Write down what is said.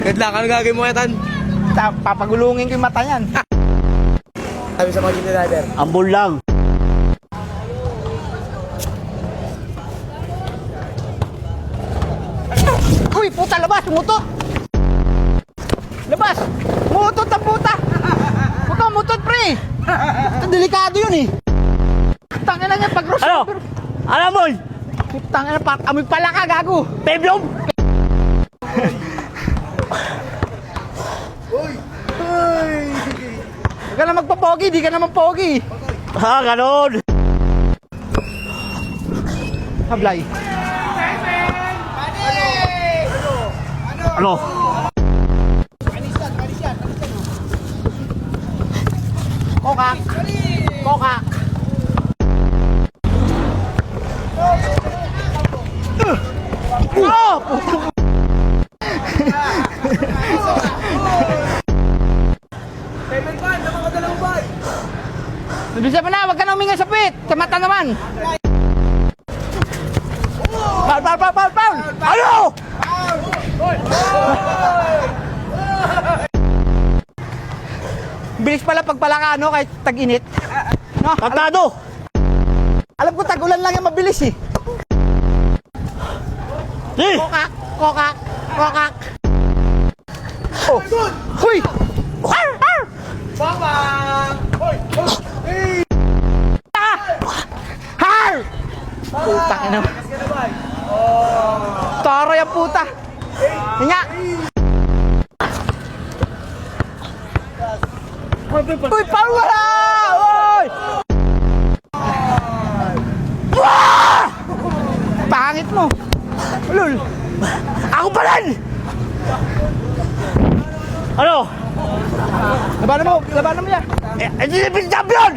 Good luck, ano gagawin mo yan? Papagulungin ko yung mata niyan. Sabi sa mga GT rider. Ambon lang. Uy, puta, labas! Mutot! Labas! Mutot ang puta! Puta, mutot, pre! Ito, delikado yun eh. Tangin na niya pag Ano? crossover. Alam mo? Tangin na, amoy pala ka, gago. Peblom? Huwag ka na magpapogi, di ka naman pogi. Ganon. Hablay. Ano? Kokak. Kokak. Oh, putang. Bisa pa na, wag ka na huminga sa pit. Sa mata naman. Paul! Ano? Bilis pala pagpalaka, no? Kahit tag-init. No? Tatado. Alam ko tag-ulan lang yung mabilis eh. Kokak! Kokak! Kokak! Oh! Huy! Ar! Ar! Har! Putang ina. Taray ang puta. Hinga. Uy, Paul, wala! Uy! Wah! Pangit mo. Ulul. Ako pa rin! Ano? Labanan mo yan. Hindi na champion!